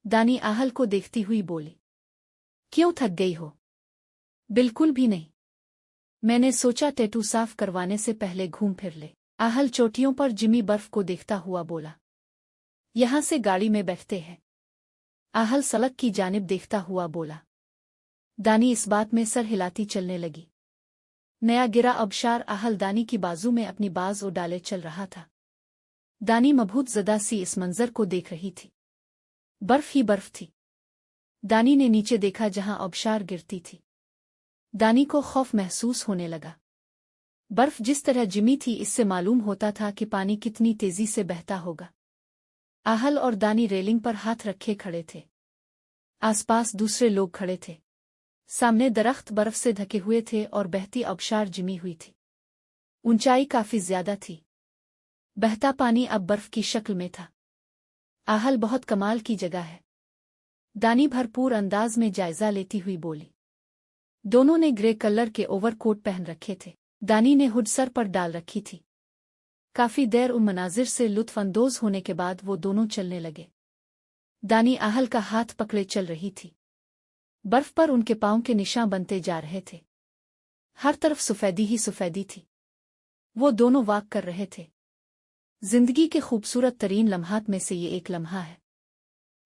दानी आहल को देखती हुई बोली, क्यों थक गई हो? बिल्कुल भी नहीं। मैंने सोचा टैटू साफ करवाने से पहले घूम फिर ले। आहल चोटियों पर जिमी बर्फ को देखता हुआ बोला, यहां से गाड़ी में बैठते हैं। आहल सड़क की जानिब देखता हुआ बोला। दानी इस बात में सर हिलाती चलने लगी। नया गिरा अबशार आहल दानी की बाजू में अपनी बाज और डाले चल रहा था। दानी मबहूत ज़दा सी इस मंजर को देख रही थी। बर्फ ही बर्फ थी। दानी ने नीचे देखा जहां अबशार गिरती थी। दानी को खौफ महसूस होने लगा। बर्फ जिस तरह जिमी थी इससे मालूम होता था कि पानी कितनी तेजी से बहता होगा। आहल और दानी रेलिंग पर हाथ रखे खड़े थे। आसपास दूसरे लोग खड़े थे। सामने दरख्त बर्फ से ढके हुए थे और बहती अबशार जिमी हुई थी। ऊंचाई काफी ज्यादा थी। बहता पानी अब बर्फ की शक्ल में था। आहल बहुत कमाल की जगह है। दानी भरपूर अंदाज में जायजा लेती हुई बोली। दोनों ने ग्रे कलर के ओवरकोट पहन रखे थे। दानी ने हुड सर पर डाल रखी थी। काफी देर उन मनाजिर से लुत्फानंदोज होने के बाद वो दोनों चलने लगे। दानी आहल का हाथ पकड़े चल रही थी। बर्फ पर उनके पांव के निशान बनते जा रहे थे। हर तरफ सफेदी ही सफेदी थी। वो दोनों वाक कर रहे थे। जिंदगी के खूबसूरत तरीन लम्हात में से ये एक लम्हा है।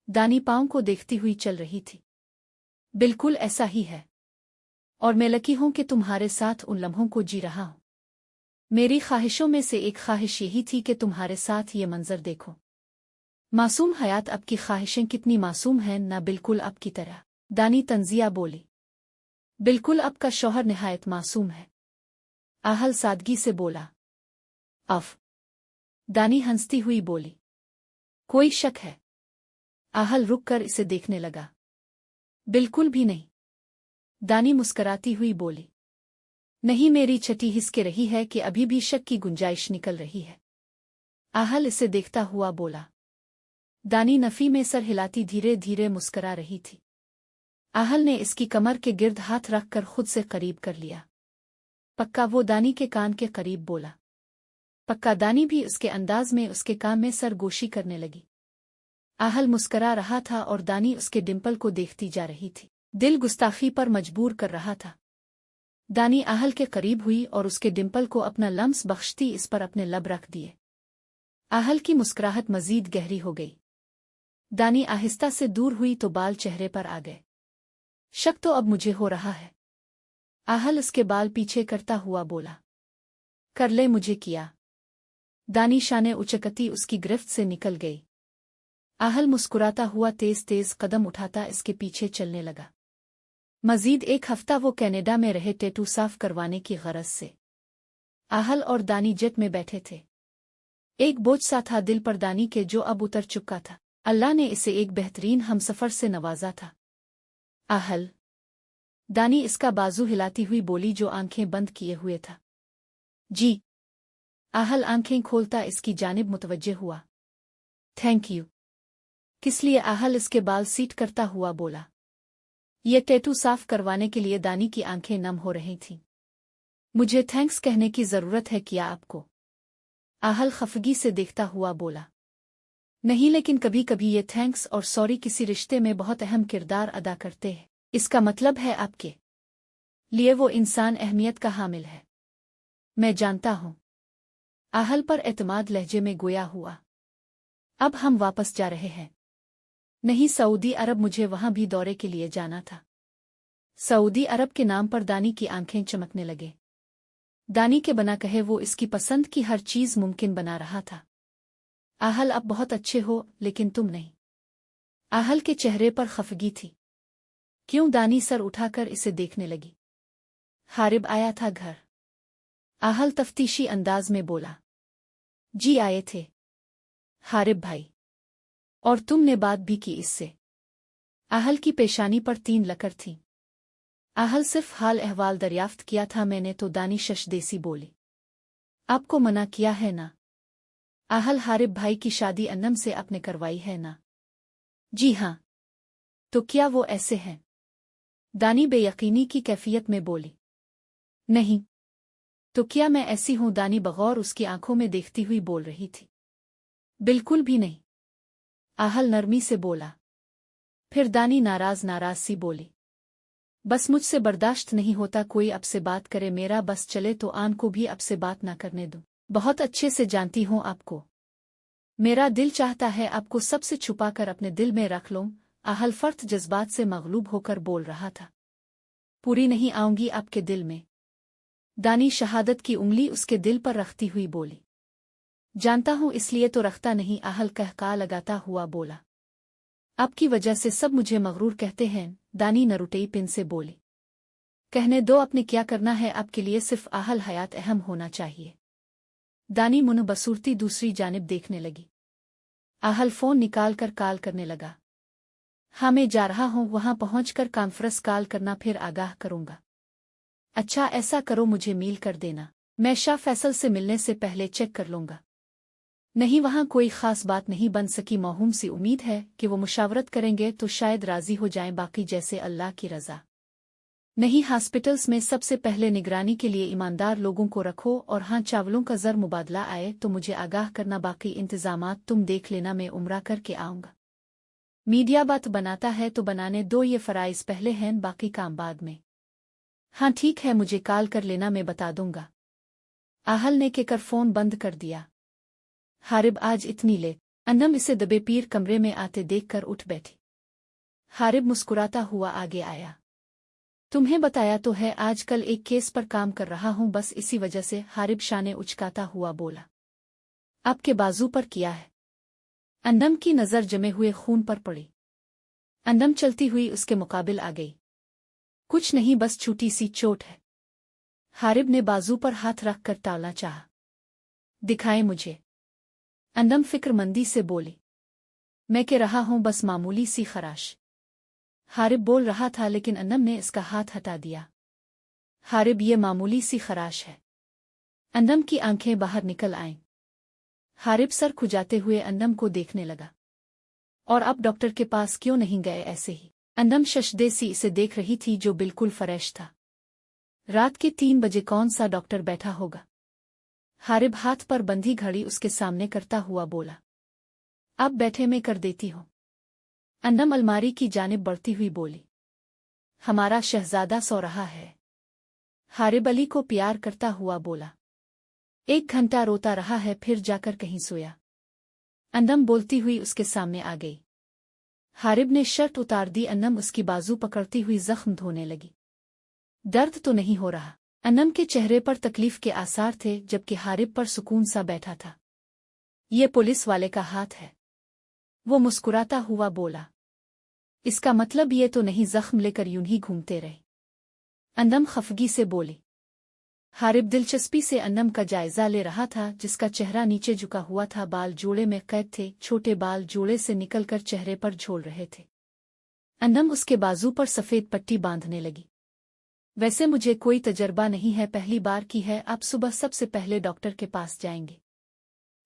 दानी पांव को देखती हुई चल रही थी। बिल्कुल ऐसा ही है। और मैं लकी हूं कि तुम्हारे साथ उन लम्हों को जी रहा हूं। मेरी ख्वाहिशों में से एक ख्वाहिश यही थी कि तुम्हारे साथ ये मंजर देखो। मासूम हयात अब की ख्वाहिशें कितनी मासूम हैं, ना बिल्कुल अब की तरह। दानी तंजिया बोली। बिल्कुल अब का शौहर निहायत मासूम है। आहल सादगी से बोला। अफ। दानी हंसती हुई बोली। कोई शक है? आहल रुक कर इसे देखने लगा। बिल्कुल भी नहीं। दानी मुस्कराती हुई बोली। नहीं, मेरी छठी हिसके रही है कि अभी भी शक की गुंजाइश निकल रही है। आहल इसे देखता हुआ बोला। दानी नफी में सर हिलाती धीरे धीरे मुस्करा रही थी। आहल ने इसकी कमर के गिर्द हाथ रखकर खुद से करीब कर लिया। पक्का? वो दानी के कान के करीब बोला। पक्का? दानी भी उसके अंदाज में उसके कान में सरगोशी करने लगी। आहल मुस्करा रहा था और दानी उसके डिंपल को देखती जा रही थी। दिल गुस्ताखी पर मजबूर कर रहा था। दानी आहल के करीब हुई और उसके डिंपल को अपना लम्स बख्शती इस पर अपने लब रख दिए। आहल की मुस्कुराहट मजीद गहरी हो गई। दानी आहिस्ता से दूर हुई तो बाल चेहरे पर आ गए। शक तो अब मुझे हो रहा है। आहल उसके बाल पीछे करता हुआ बोला। कर ले मुझे किया। दानी शाने उचकती उसकी गिरफ्त से निकल गई। आहल मुस्कुराता हुआ तेज तेज कदम उठाता इसके पीछे चलने लगा। मजीद एक हफ्ता वो कनाडा में रहे टैटू साफ करवाने की गरज से। आहल और दानी जेट में बैठे थे। एक बोझ सा था दिल पर दानी के जो अब उतर चुका था। अल्लाह ने इसे एक बेहतरीन हमसफर से नवाजा था। आहल। दानी इसका बाजू हिलाती हुई बोली जो आंखें बंद किए हुए था। जी। आहल आंखें खोलता इसकी जानिब मुतवज्जे हुआ। Thank you. किस लिए? आहल इसके बाल सीट करता हुआ बोला। ये टैटू साफ करवाने के लिए। दानी की आंखें नम हो रही थीं। मुझे थैंक्स कहने की जरूरत है क्या आपको? आहल खफगी से देखता हुआ बोला। नहीं, लेकिन कभी कभी ये थैंक्स और सॉरी किसी रिश्ते में बहुत अहम किरदार अदा करते हैं। इसका मतलब है आपके लिए वो इंसान अहमियत का हामिल है। मैं जानता हूं। आहल पर एतमाद लहजे में गोया हुआ। अब हम वापस जा रहे हैं। नहीं, सऊदी अरब। मुझे वहां भी दौरे के लिए जाना था। सऊदी अरब के नाम पर दानी की आंखें चमकने लगे। दानी के बना कहे वो इसकी पसंद की हर चीज मुमकिन बना रहा था। आहल, अब बहुत अच्छे हो, लेकिन तुम नहीं। आहल के चेहरे पर खफगी थी। क्यों? दानी सर उठाकर इसे देखने लगी। हारिब आया था घर? आहल तफ्तीशी अंदाज में बोला। जी आए थे हारिब भाई। और तुमने बात भी की इससे? आहल की पेशानी पर 3 लकर थी। आहल सिर्फ हाल अहवाल दरियाफ्त किया था मैंने तो। दानी शशदेसी बोली। आपको मना किया है ना? आहल, हारिब भाई की शादी अन्नम से आपने करवाई है ना? जी हाँ। तो क्या वो ऐसे हैं? दानी बेयकीनी की कैफियत में बोली। नहीं। तो क्या मैं ऐसी हूं? दानी बगौर उसकी आंखों में देखती हुई बोल रही थी। बिल्कुल भी नहीं। आहल नरमी से बोला। फिर दानी नाराज सी बोली, बस मुझसे बर्दाश्त नहीं होता कोई अब से बात करे, मेरा बस चले तो आन को भी अब से बात ना करने दूं। बहुत अच्छे से जानती हूं आपको, मेरा दिल चाहता है आपको सबसे छुपाकर अपने दिल में रख लूं। आहल फर्त जज्बात से मगलूब होकर बोल रहा था। पूरी नहीं आऊंगी आपके दिल में। दानी शहादत की उंगली उसके दिल पर रखती हुई बोली, जानता हूं इसलिए तो रखता नहीं, आहल कहका लगाता हुआ बोला। आपकी वजह से सब मुझे मगरूर कहते हैं, दानी नरुटेई पिन से बोली। कहने दो आपने क्या करना है, आपके लिए सिर्फ आहल हयात अहम होना चाहिए। दानी मुन बसूरती दूसरी जानिब देखने लगी। आहल फोन निकाल कर कॉल करने लगा। हाँ मैं जा रहा हूँ, वहां पहुंचकर कॉन्फ्रेंस कॉल करना, फिर आगाह करूंगा। अच्छा ऐसा करो, मुझे मेल कर देना, मैं शाह फैसल से मिलने से पहले चेक कर लूंगा। नहीं वहां कोई खास बात नहीं बन सकी, मौहूम सी उम्मीद है कि वो मुशावरत करेंगे तो शायद राजी हो जाएं, बाकी जैसे अल्लाह की रजा। नहीं हॉस्पिटल्स में सबसे पहले निगरानी के लिए ईमानदार लोगों को रखो, और हाँ चावलों का जर मुबादला आए तो मुझे आगाह करना, बाकी इंतजामात तुम देख लेना, मैं उम्रा करके आऊंगा। मीडिया बात बनाता है तो बनाने दो, ये फराइज पहले हैं, बाकी काम बाद में। हाँ ठीक है, मुझे कॉल कर लेना, मैं बता दूंगा। आहल ने के कर फोन बंद कर दिया। हारिब आज इतनी लेट? अन्नम इसे दबे पीर कमरे में आते देखकर उठ बैठी। हारिब मुस्कुराता हुआ आगे आया। तुम्हें बताया तो है, आजकल एक केस पर काम कर रहा हूं, बस इसी वजह से। हारिब शाने उचकाता हुआ बोला। आपके बाजू पर किया है? अन्नम की नजर जमे हुए खून पर पड़ी। अन्नम चलती हुई उसके मुकाबिल आ गई। कुछ नहीं, बस छोटी सी चोट है। हारिब ने बाजू पर हाथ रखकर टालना चाहा। दिखाएं मुझे, अन्नम फिक्रमंदी से बोली। मैं कह रहा हूं बस मामूली सी खराश। हारिब बोल रहा था लेकिन अन्नम ने इसका हाथ हटा दिया। हारिब ये मामूली सी खराश है। अन्नम की आंखें बाहर निकल आईं। हारिब सर खुजाते हुए अन्नम को देखने लगा। और अब डॉक्टर के पास क्यों नहीं गए? ऐसे ही अन्नम शशदे सी इसे देख रही थी, जो बिल्कुल फ्रेश था। रात के 3 बजे कौन सा डॉक्टर बैठा होगा? हारिब हाथ पर बंधी घड़ी उसके सामने करता हुआ बोला। अब बैठे मैं कर देती हूँ। अन्नम अलमारी की जानिब बढ़ती हुई बोली। हमारा शहजादा सो रहा है। हारिब अली को प्यार करता हुआ बोला। 1 घंटा रोता रहा है, फिर जाकर कहीं सोया। अन्नम बोलती हुई उसके सामने आ गई। हारिब ने शर्ट उतार दी। अन्नम उसकी बाजू पकड़ती हुई जख्म धोने लगी। दर्द तो नहीं हो रहा? अन्नम के चेहरे पर तकलीफ के आसार थे, जबकि हारिब पर सुकून सा बैठा था। ये पुलिस वाले का हाथ है, वो मुस्कुराता हुआ बोला। इसका मतलब ये तो नहीं जख्म लेकर यूं ही घूमते रहे? अन्नम खफगी से बोली। हारिब दिलचस्पी से अन्नम का जायजा ले रहा था, जिसका चेहरा नीचे झुका हुआ था, बाल जोड़े में कैद थे, छोटे बाल जोड़े से निकलकर चेहरे पर झोल रहे थे। अन्नम उसके बाजू पर सफेद पट्टी बांधने लगी। वैसे मुझे कोई तजर्बा नहीं है, पहली बार की है। आप सुबह सबसे पहले डॉक्टर के पास जाएंगे।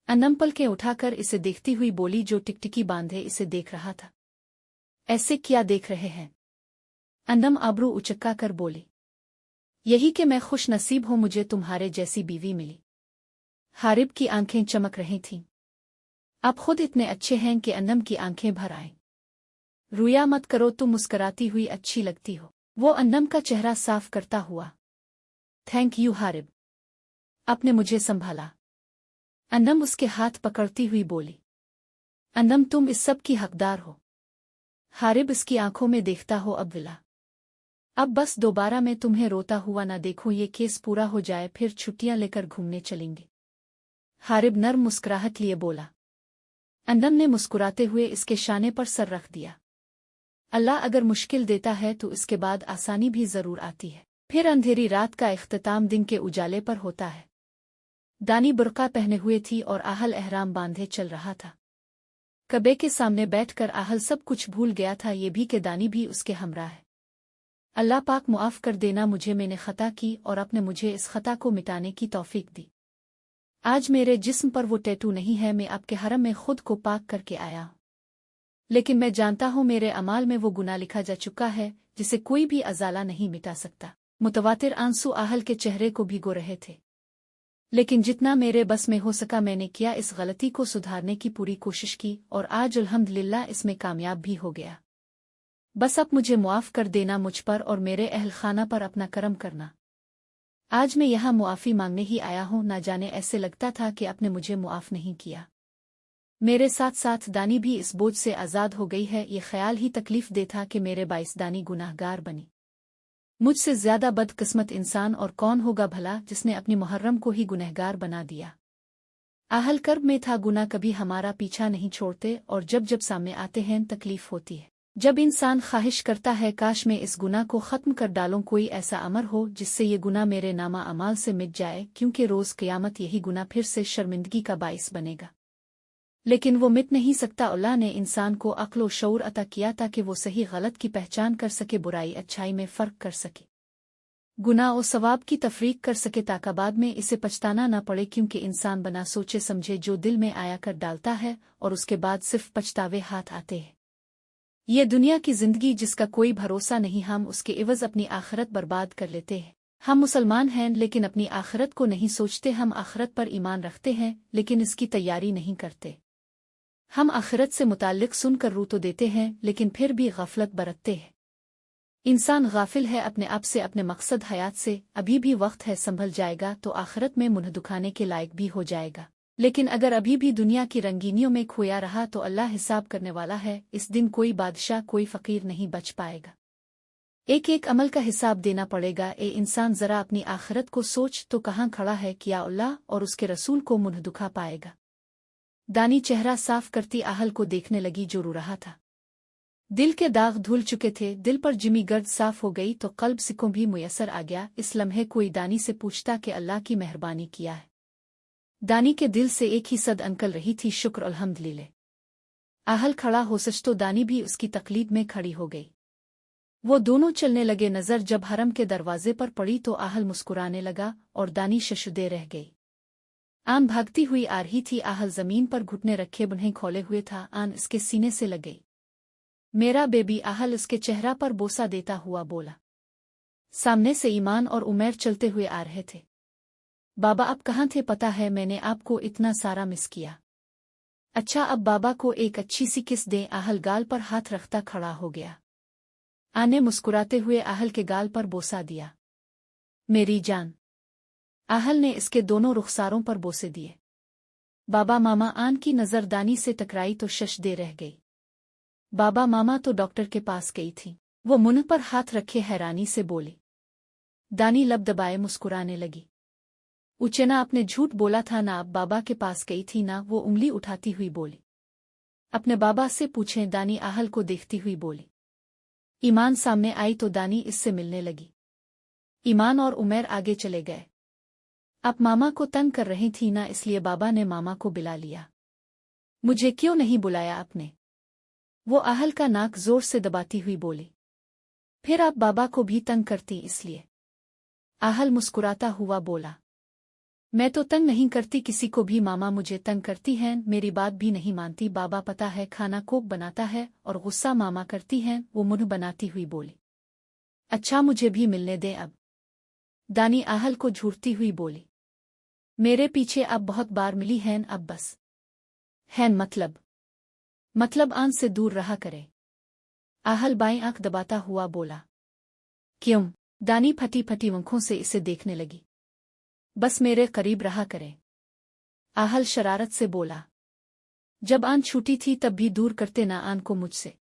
अन्नम पलकें उठाकर इसे देखती हुई बोली, जो टिकटिकी बांधे इसे देख रहा था। ऐसे क्या देख रहे हैं? अन्नम आबरू उचक्का कर बोली। यही कि मैं खुश नसीब हूं, मुझे तुम्हारे जैसी बीवी मिली। हारिब की आंखें चमक रही थीं। आप खुद इतने अच्छे हैं कि अन्नम की आंखें भर आईं। रुया मत करो, तुम मुस्कराती हुई अच्छी लगती हो। वो अन्नम का चेहरा साफ करता हुआ। थैंक यू हारिब, आपने मुझे संभाला। अन्नम उसके हाथ पकड़ती हुई बोली। अन्नम तुम इस सब की हकदार हो। हारिब इसकी आंखों में देखता हो अब विला। अब बस दोबारा मैं तुम्हें रोता हुआ ना देखूं, ये केस पूरा हो जाए, फिर छुट्टियां लेकर घूमने चलेंगे। हारिब नर्म मुस्कुराहट लिए बोला। अन्नम ने मुस्कुराते हुए इसके शाने पर सर रख दिया। अल्लाह अगर मुश्किल देता है तो इसके बाद आसानी भी जरूर आती है। फिर अंधेरी रात का इख्तिताम दिन के उजाले पर होता है। दानी बुर्का पहने हुए थी और आहल एहराम बांधे चल रहा था। कबे के सामने बैठकर आहल सब कुछ भूल गया था, ये भी कि दानी भी उसके हमरा है। अल्लाह पाक मुआफ कर देना मुझे, मैंने खता की और आपने मुझे इस खता को मिटाने की तौफीक दी। आज मेरे जिस्म पर वो टैटू नहीं है, मैं आपके हरम में खुद को पाक करके आया हूं। लेकिन मैं जानता हूं मेरे अमाल में वो गुनाह लिखा जा चुका है जिसे कोई भी अजाला नहीं मिटा सकता। मुतवातिर आंसू आहल के चेहरे को भिगो रहे थे। लेकिन जितना मेरे बस में हो सका मैंने किया, इस गलती को सुधारने की पूरी कोशिश की और आज अल्हम्दुलिल्लाह इसमें कामयाब भी हो गया। बस अब मुझे मुआफ़ कर देना, मुझ पर और मेरे अहल खाना पर अपना करम करना। आज मैं यहाँ मुआफ़ी मांगने ही आया हूँ, ना जाने ऐसे लगता था कि आपने मुझे मुआफ़ नहीं किया। मेरे साथ साथ दानी भी इस बोझ से आज़ाद हो गई है। ये ख्याल ही तकलीफ दे था कि मेरे बाइस दानी गुनाहगार बनी। मुझसे ज्यादा बदकिस्मत इंसान और कौन होगा भला, जिसने अपनी मुहर्रम को ही गुनहगार बना दिया। आहल कर्ब में था, गुनाह कभी हमारा पीछा नहीं छोड़ते और जब जब सामने आते हैं तकलीफ होती है। जब इंसान ख्वाहिश करता है काश मैं इस गुनाह को ख़त्म कर डालूं, कोई ऐसा अमर हो जिससे ये गुनाह मेरे नामा अमाल से मिट जाए, क्योंकि रोज़ क़यामत यही गुनाह फिर से शर्मिंदगी का बाइस बनेगा। लेकिन वो मिट नहीं सकता। अल्लाह ने इंसान को अक्ल व शऊर अता किया ताकि वो सही गलत की पहचान कर सके, बुराई अच्छाई में फ़र्क कर सके, गुनाह और सवाब की तफरीक कर सके, ताकि बाद में इसे पछताना न पड़े। क्योंकि इंसान बना सोचे समझे जो दिल में आया कर डालता है और उसके बाद सिर्फ पछतावे हाथ आते हैं। ये दुनिया की जिंदगी जिसका कोई भरोसा नहीं, हम उसके इवज़ अपनी आखिरत बर्बाद कर लेते हैं। हम मुसलमान हैं लेकिन अपनी आखिरत को नहीं सोचते। हम आखिरत पर ईमान रखते हैं लेकिन इसकी तैयारी नहीं करते। हम आखिरत से मुताल्लिक सुनकर रूह तो देते हैं लेकिन फिर भी गफलत बरतते हैं। इंसान गाफिल है अपने आप से, अपने मकसद हयात से। अभी भी वक्त है, संभल जाएगा तो आखिरत में मुँह दुखाने के लायक भी हो जाएगा। लेकिन अगर अभी भी दुनिया की रंगीनियों में खोया रहा तो अल्लाह हिसाब करने वाला है। इस दिन कोई बादशाह कोई फ़कीर नहीं बच पाएगा। एक एक अमल का हिसाब देना पड़ेगा। ए इंसान, ज़रा अपनी आखिरत को सोच तो कहाँ खड़ा है, क्या अल्लाह और उसके रसूल को मुँह दुखा पाएगा। दानी चेहरा साफ करती आहल को देखने लगी जो रो रहा था। दिल के दाग धुल चुके थे, दिल पर जिमी गर्द साफ हो गई तो कल्ब सिकों भी मुयसर आ गया। इस लम्हे कोई दानी से पूछता कि अल्लाह की मेहरबानी किया है। दानी के दिल से एक ही सद निकल रही थी, शुक्र अल्हम्दुलिल्लाह। आहल खड़ा हो सच तो दानी भी उसकी तकलीद में खड़ी हो गई। वो दोनों चलने लगे। नज़र जब हरम के दरवाजे पर पड़ी तो आहल मुस्कुराने लगा और दानी शशुदे रह गई। आन भागती हुई आ रही थी। आहल जमीन पर घुटने रखे बुन्हें खोले हुए था। आन इसके सीने से लग गई। मेरा बेबी, आहल इसके चेहरा पर बोसा देता हुआ बोला। सामने से ईमान और उमैर चलते हुए आ रहे थे। बाबा आप कहाँ थे? पता है मैंने आपको इतना सारा मिस किया। अच्छा अब बाबा को एक अच्छी सी किस दें। आहल गाल पर हाथ रखता खड़ा हो गया। आने मुस्कुराते हुए आहल के गाल पर बोसा दिया। मेरी जान। आहल ने इसके दोनों रुखसारों पर बोसे दिए। बाबा मामा। आन की नज़र दानी से टकराई तो शश दे रह गई। बाबा मामा तो डॉक्टर के पास गई थी। वो मुंह पर हाथ रखे हैरानी से बोली। दानी लब दबाए मुस्कुराने लगी। उचेना आपने झूठ बोला था ना, आप बाबा के पास गई थी ना? वो उंगली उठाती हुई बोली। अपने बाबा से पूछें, दानी आहल को देखती हुई बोली। ईमान सामने आई तो दानी इससे मिलने लगी। ईमान और उमैर आगे चले गए। आप मामा को तंग कर रही थी ना, इसलिए बाबा ने मामा को बुला लिया। मुझे क्यों नहीं बुलाया आपने? वो आहल का नाक जोर से दबाती हुई बोली। फिर आप बाबा को भी तंग करती इसलिए? आहल मुस्कुराता हुआ बोला। मैं तो तंग नहीं करती किसी को भी, मामा मुझे तंग करती हैं, मेरी बात भी नहीं मानती। बाबा पता है खाना कोक बनाता है और गुस्सा मामा करती हैं। वो मुंह बनाती हुई बोली। अच्छा मुझे भी मिलने दें अब। दानी आहल को झूरती हुई बोली। मेरे पीछे अब बहुत बार मिली हैं, अब बस। हैं मतलब आन से दूर रहा करे। आहल बाईं आंख दबाता हुआ बोला। क्यों? दानी फटी फटी आंखों से इसे देखने लगी। बस मेरे करीब रहा करे। आहल शरारत से बोला। जब आन छूटी थी तब भी दूर करते ना आन को मुझसे।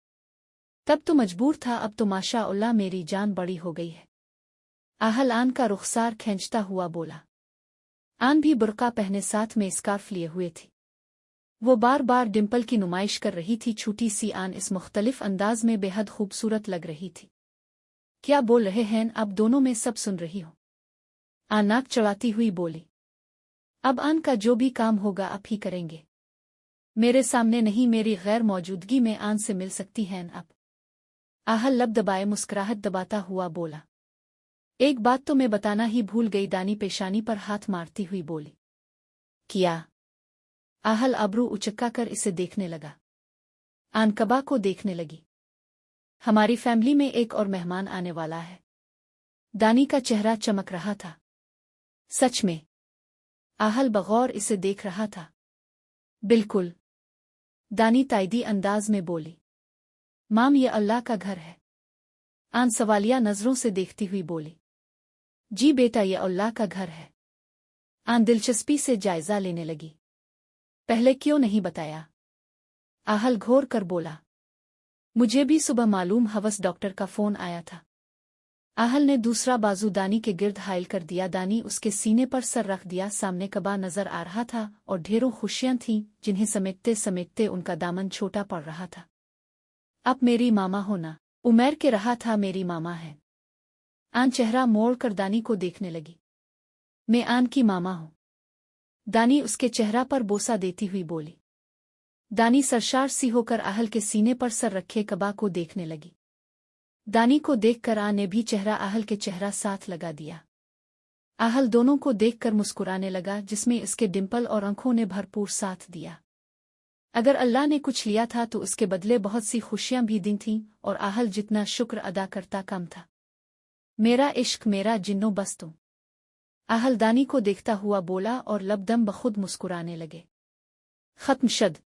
तब तो मजबूर था, अब तो माशा अल्लाह मेरी जान बड़ी हो गई है। आहल आन का रुखसार खींचता हुआ बोला। आन भी बुर्का पहने साथ में स्कार्फ लिए हुए थी। वो बार बार डिम्पल की नुमाइश कर रही थी। छोटी सी आन इस मुख्तलिफ अंदाज में बेहद खूबसूरत लग रही थी। क्या बोल रहे हैं अब दोनों में सब सुन रही हो। आन नाक चढ़ाती हुई बोली। अब आन का जो भी काम होगा आप ही करेंगे। मेरे सामने नहीं, मेरी गैर मौजूदगी में आन से मिल सकती हैं अब। आहल लब दबाए मुस्कुराहट दबाता हुआ बोला। एक बात तो मैं बताना ही भूल गई। दानी पेशानी पर हाथ मारती हुई बोली। क्या? आहल अब्रू उचक्का कर इसे देखने लगा। आन कबा को देखने लगी। हमारी फैमिली में एक और मेहमान आने वाला है। दानी का चेहरा चमक रहा था। सच में? आहल बगौर इसे देख रहा था। बिल्कुल। दानी ताइदी अंदाज में बोली। माम ये अल्लाह का घर है। आन सवालिया नजरों से देखती हुई बोली, जी बेटा, ये अल्लाह का घर है। आन दिलचस्पी से जायजा लेने लगी, पहले क्यों नहीं बताया? आहल घोर कर बोला, मुझे भी सुबह मालूम, हवस डॉक्टर का फोन आया था। आहल ने दूसरा बाजू दानी के गिर्द हाइल कर दिया। दानी उसके सीने पर सर रख दिया। सामने कबा नजर आ रहा था और ढेरों खुशियां थीं जिन्हें समेटते समेटते उनका दामन छोटा पड़ रहा था। अब मेरी मामा होना, उमर के रहा था, मेरी मामा है। आन चेहरा मोड़ कर दानी को देखने लगी। मैं आन की मामा हूं। दानी उसके चेहरा पर बोसा देती हुई बोली। दानी सरशार सी होकर आहल के सीने पर सर रखे कबा को देखने लगी। दानी को देखकर आन ने भी चेहरा आहल के चेहरा साथ लगा दिया। आहल दोनों को देखकर मुस्कुराने लगा, जिसमें इसके डिंपल और आंखों ने भरपूर साथ दिया। अगर अल्लाह ने कुछ लिया था तो उसके बदले बहुत सी खुशियां भी दी थीं, और आहल जितना शुक्र अदा करता कम था। मेरा इश्क, मेरा जिन्नो, बस तुम। आहल दानी को देखता हुआ बोला और लबदम बखुद मुस्कुराने लगे। खत्म शद।